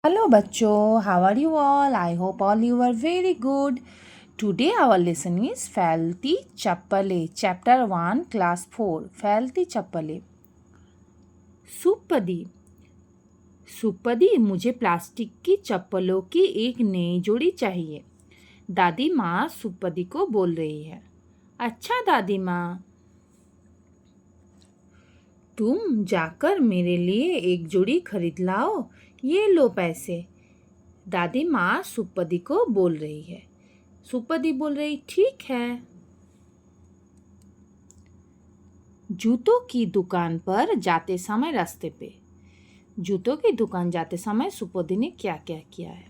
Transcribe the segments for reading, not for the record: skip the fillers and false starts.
Hello, bachcho. How are you all? I hope all you are very good. Today our lesson is Falti Chappale, Chapter 1, Class 4. Falti Chappale. सुपदी सुपदी मुझे plastic की चप्पलों की एक नई जोड़ी चाहिए। दादी माँ सुपदी को बोल रही है। अच्छा दादी माँ, तुम जाकर मेरे लिए एक जोड़ी खरीद लाओ। ये लो पैसे। दादी माँ सुपदी को बोल रही है। सुपदी बोल रही ठीक है। जूतों की दुकान पर जाते समय रास्ते पे जूतों की दुकान जाते समय सुपदी ने क्या क्या किया है।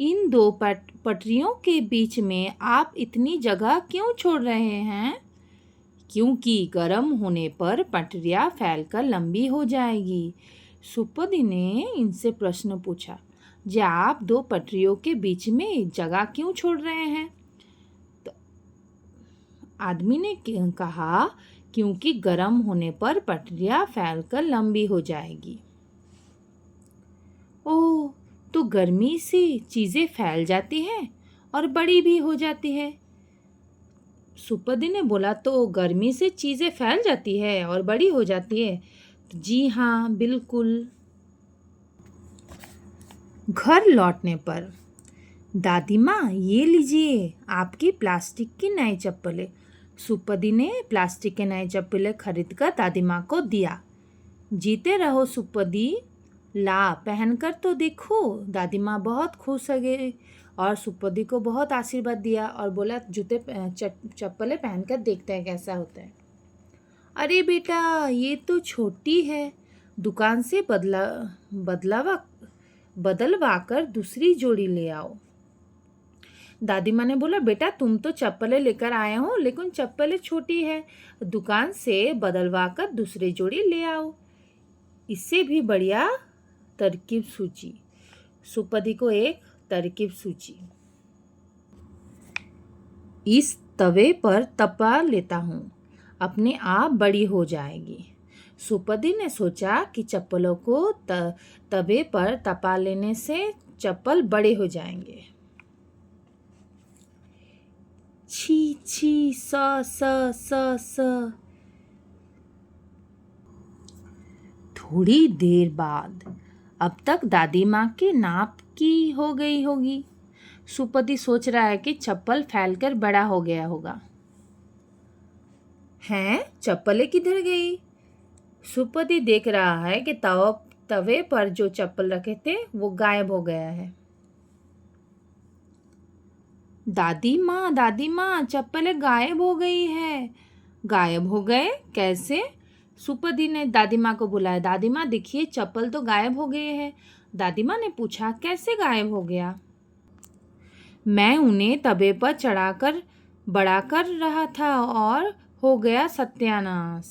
इन दो पटरियों के बीच में आप इतनी जगह क्यों छोड़ रहे हैं? क्योंकि गर्म होने पर पटरियां फैलकर लंबी हो जाएगी। सुपदी ने इनसे प्रश्न पूछा, जी आप दो पटरियों के बीच में जगह क्यों छोड़ रहे हैं? तो आदमी ने कहा, क्योंकि गर्म होने पर पटरियां फैलकर लंबी हो जाएगी। ओह, तो गर्मी से चीज़ें फैल जाती हैं और बड़ी भी हो जाती है। सुपदी ने बोला, तो गर्मी से चीज़ें फैल जाती है और बड़ी हो जाती है? जी हाँ, बिल्कुल। घर लौटने पर दादी माँ, ये लीजिए आपकी प्लास्टिक की नई चप्पलें। सुपदी ने प्लास्टिक के नए चप्पलें खरीद कर दादी माँ को दिया। जीते रहो सुपदी, ला पहनकर तो देखो। दादी माँ बहुत खुश हो गई और सुपदी को बहुत आशीर्वाद दिया और बोला, चप्पलें पहनकर देखते हैं कैसा होता है। अरे बेटा, ये तो छोटी है, दुकान से बदलवा कर दूसरी जोड़ी ले आओ। दादी माँ ने बोला, बेटा तुम तो चप्पलें लेकर आए हो, लेकिन चप्पलें छोटी है, दुकान से बदलवा कर दूसरी जोड़ी ले आओ। इससे भी बढ़िया तरकीब सूझी। सुपदी को एक तरकीब सूझी। इस तवे पर तपा लेता हूँ, अपने आप बड़ी हो जाएगी। सुपदी ने सोचा कि चप्पलों को तवे पर तपा लेने से चप्पल बड़े हो जाएंगे। छी छी स स स स। थोड़ी देर बाद अब तक दादी माँ के नाप की हो गई होगी। सुपदी सोच रहा है कि चप्पल फैलकर बड़ा हो गया होगा। हैं, चप्पलें किधर गई? सुपदी देख रहा है कि तवे पर जो चप्पल रखे थे वो गायब हो गया है। दादी माँ चप्पलें गायब हो गई है। गायब हो गए कैसे? सुपदी ने दादी माँ को बुलाया। दादी माँ देखिए, चप्पल तो गायब हो गए हैं। दादी माँ ने पूछा, कैसे गायब हो गया? मैं उन्हें तवे पर चढ़ाकर बड़ा कर रहा था और हो गया सत्यानाश।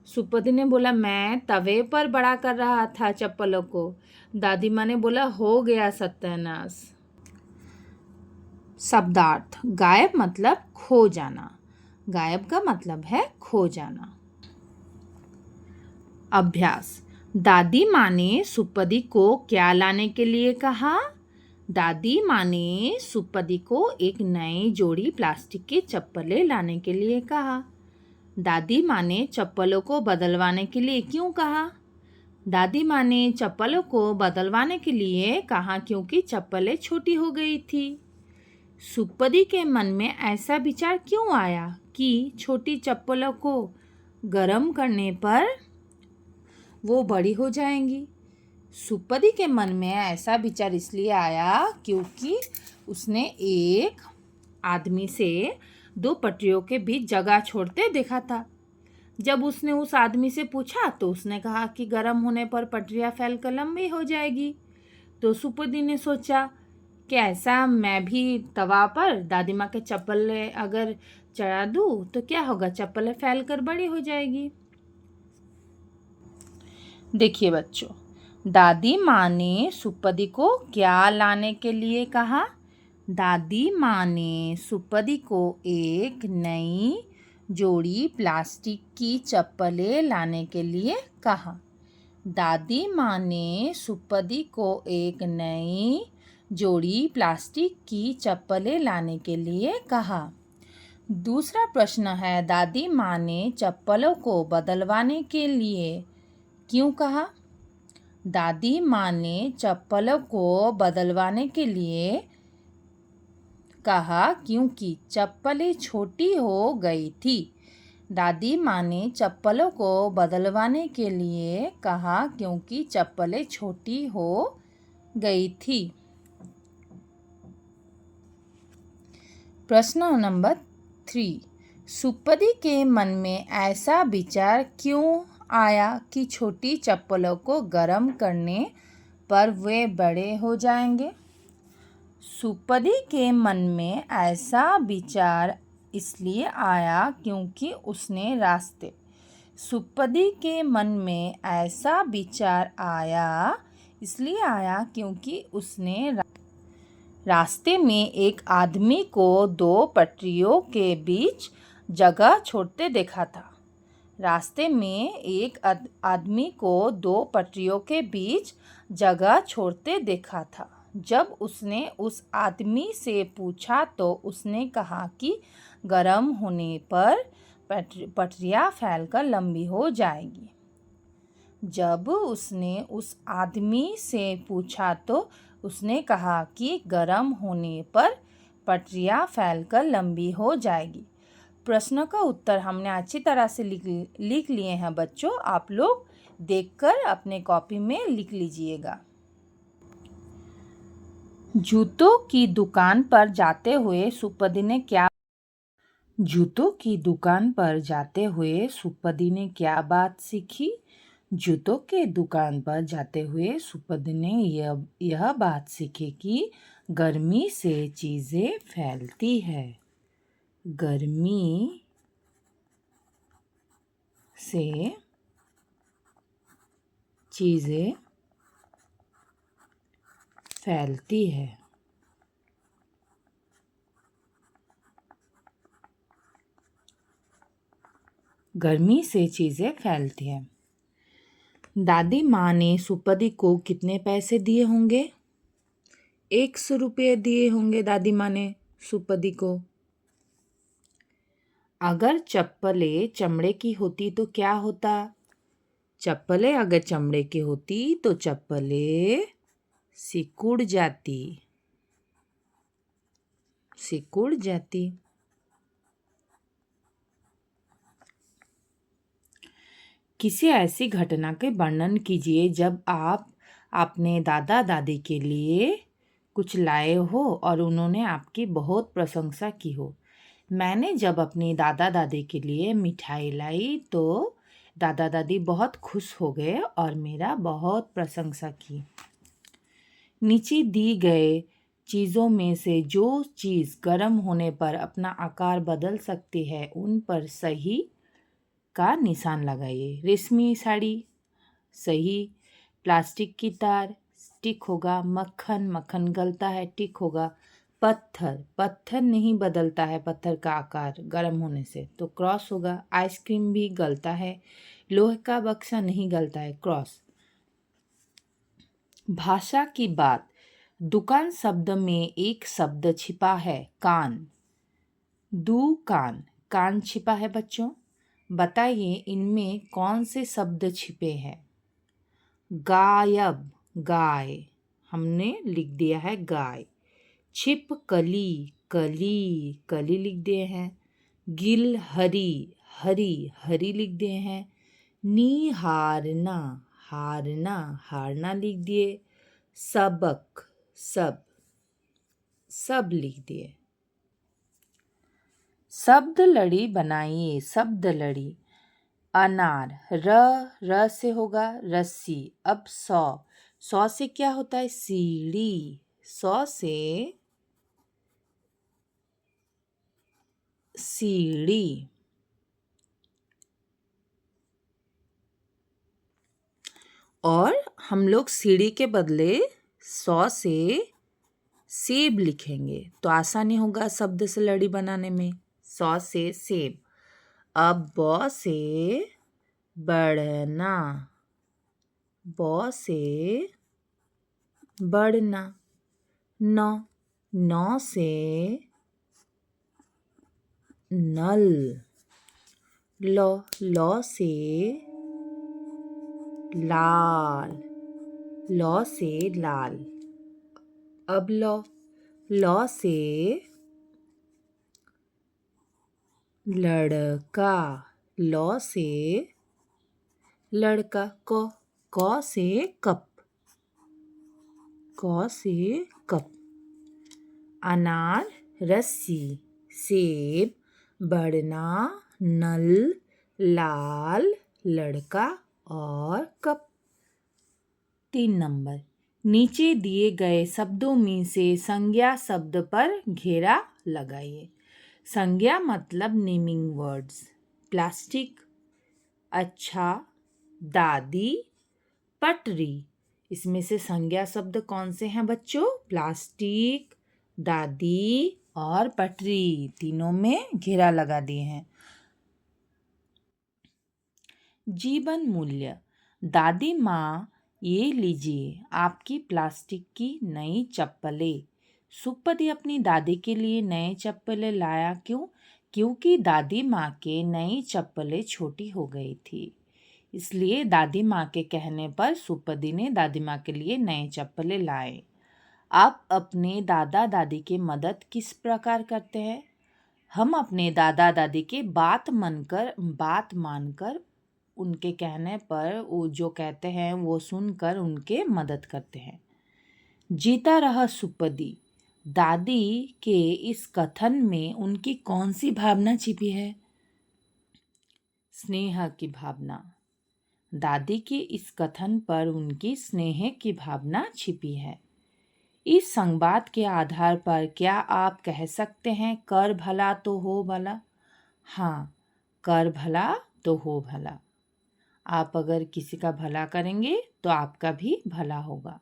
सुपदी ने बोला, मैं तवे पर बड़ा कर रहा था चप्पलों को। दादी माँ ने बोला, हो गया सत्यानाश। शब्दार्थ, गायब मतलब खो जाना। गायब का मतलब है खो जाना। अभ्यास, दादी माँ ने सुपदी को क्या लाने के लिए कहा? दादी माँ ने सुपदी को एक नई जोड़ी प्लास्टिक की चप्पलें लाने के लिए कहा। दादी माँ ने चप्पलों को बदलवाने के लिए क्यों कहा? दादी माँ ने चप्पलों को बदलवाने के लिए कहा क्योंकि चप्पलें छोटी हो गई थी। सुपदी के मन में ऐसा विचार क्यों आया कि छोटी चप्पलों को गर्म करने पर वो बड़ी हो जाएंगी? सुपदी के मन में ऐसा विचार इसलिए आया क्योंकि उसने एक आदमी से दो पटरियों के बीच जगह छोड़ते देखा था। जब उसने उस आदमी से पूछा तो उसने कहा कि गर्म होने पर पटरियां फैलकर लंबी हो जाएगी। तो सुपदी ने सोचा कि ऐसा मैं भी तवा पर दादी माँ के चप्पलें अगर चढ़ा दूँ तो क्या होगा, चप्पलें फैलकर बड़ी हो जाएगी। देखिए बच्चों, दादी माँ ने सुपदी को क्या लाने के लिए कहा? दादी माँ ने सुपदी को एक नई जोड़ी प्लास्टिक की चप्पलें लाने के लिए कहा। दादी माँ ने सुपदी को एक नई जोड़ी प्लास्टिक की चप्पलें लाने के लिए कहा। दूसरा प्रश्न है, दादी माँ ने चप्पलों को बदलवाने के लिए क्यों कहा? दादी माँ ने चप्पलों को बदलवाने के लिए कहा क्योंकि चप्पलें छोटी हो गई थी। दादी माँ ने चप्पलों को बदलवाने के लिए कहा क्योंकि चप्पलें छोटी हो गई थी। प्रश्न नंबर 3, सुपदी के मन में ऐसा विचार क्यों आया कि छोटी चप्पलों को गर्म करने पर वे बड़े हो जाएंगे? सुपदी के मन में ऐसा विचार इसलिए आया क्योंकि उसने सुपदी के मन में ऐसा विचार इसलिए आया क्योंकि उसने रास्ते में एक आदमी को 2 पटरियों के बीच जगह छोड़ते देखा था। रास्ते में एक आदमी को 2 पटरियों के बीच जगह छोड़ते देखा था। जब उसने उस आदमी से पूछा तो उसने कहा कि गर्म होने पर पटरियाँ फैलकर लंबी हो जाएगी। जब उसने उस आदमी से पूछा तो उसने कहा कि गर्म होने पर पटरियाँ फैलकर लंबी हो जाएगी। प्रश्न का उत्तर हमने अच्छी तरह से लिख लिए हैं बच्चों। आप लोग देखकर अपने कॉपी में लिख लीजिएगा। जूतों की दुकान पर जाते हुए सुपदी ने क्या बात सीखी? जूतों के दुकान पर जाते हुए सुपदी ने यह बात सीखी कि गर्मी से चीज़ें फैलती है। गर्मी से चीज़ें फैलती है। गर्मी से चीज़ें फैलती है। दादी माँ ने सुपदी को कितने पैसे दिए होंगे? 100 रुपये दिए होंगे दादी माँ ने सुपदी को। अगर चप्पलें चमड़े की होती तो क्या होता? चप्पलें अगर चमड़े की होती तो चप्पलें सिकुड़ जाती। किसी ऐसी घटना के वर्णन कीजिए जब आप अपने दादा दादी के लिए कुछ लाए हो और उन्होंने आपकी बहुत प्रशंसा की हो। मैंने जब अपनी दादा दादी के लिए मिठाई लाई तो दादा दादी बहुत खुश हो गए और मेरा बहुत प्रशंसा की। नीचे दी गए चीज़ों में से जो चीज़ गर्म होने पर अपना आकार बदल सकती है उन पर सही का निशान लगाइए। रेशमी साड़ी सही, प्लास्टिक की तार टिक होगा, मक्खन गलता है टिक होगा, पत्थर नहीं बदलता है पत्थर का आकार गर्म होने से तो क्रॉस होगा, आइसक्रीम भी गलता है, लोहे का बक्सा नहीं गलता है क्रॉस। भाषा की बात, दुकान शब्द में एक शब्द छिपा है कान। कान छिपा है बच्चों। बताइए इनमें कौन से शब्द छिपे हैं? गायब गाय हमने लिख दिया है गाय। छिपकली कली लिख दिए हैं। गिलहरी हरी लिख दिए हैं। निहारना हारना लिख दिए। सबक सब लिख दिए। शब्द लड़ी बनाइए। शब्द लड़ी, अनार र से होगा रस्सी। अब सौ से क्या होता है? सीढ़ी। सौ से सीढ़ी। और हम लोग सीढ़ी के बदले 100 से सेब लिखेंगे तो आसानी होगा शब्द से लड़ी बनाने में। 100 से सेब। अब ब से बढ़ना ब से बढ़ना, नौ से नल, लौ से लाल, लौ से लाल। अब लौ से लड़का, लौ से लड़का। क से कप, क से कप। अनार, रस्सी, सेब, बढ़ना, नल, लाल, लड़का और कप। 3 नंबर, नीचे दिए गए शब्दों में से संज्ञा शब्द पर घेरा लगाइए। संज्ञा मतलब नेमिंग वर्ड्स। प्लास्टिक, अच्छा, दादी, पटरी। इसमें से संज्ञा शब्द कौन से हैं बच्चों? प्लास्टिक, दादी और पटरी, तीनों में घेरा लगा दिए हैं। जीवन मूल्य, दादी माँ ये लीजिए आपकी प्लास्टिक की नई चप्पलें। सुपदी अपनी दादी के लिए नई चप्पलें लाया क्यों? क्योंकि दादी माँ के नई चप्पलें छोटी हो गई थी। इसलिए दादी माँ के कहने पर सुपदी ने दादी माँ के लिए नए चप्पलें लाए। आप अपने दादा दादी की मदद किस प्रकार करते हैं? हम अपने दादा दादी की बात मानकर उनके कहने पर वो जो कहते हैं वो सुनकर उनके मदद करते हैं। जीता रहा सुपदी, दादी के इस कथन में उनकी कौन सी भावना छिपी है? स्नेह की भावना। दादी के इस कथन पर उनकी स्नेह की भावना छिपी है। इस संवाद के आधार पर क्या आप कह सकते हैं कर भला तो हो भला? हाँ, कर भला तो हो भला। आप अगर किसी का भला करेंगे तो आपका भी भला होगा।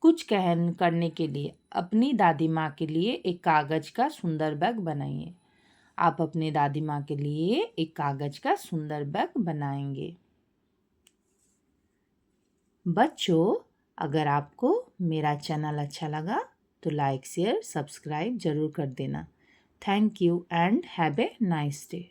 कुछ करने के लिए अपनी दादी माँ के लिए एक कागज का सुंदर बैग बनाइए। आप अपनी दादी माँ के लिए एक कागज का सुंदर बैग बनाएंगे। बच्चों, अगर आपको मेरा चैनल अच्छा लगा तो लाइक शेयर सब्सक्राइब जरूर कर देना। Thank you and have a nice day.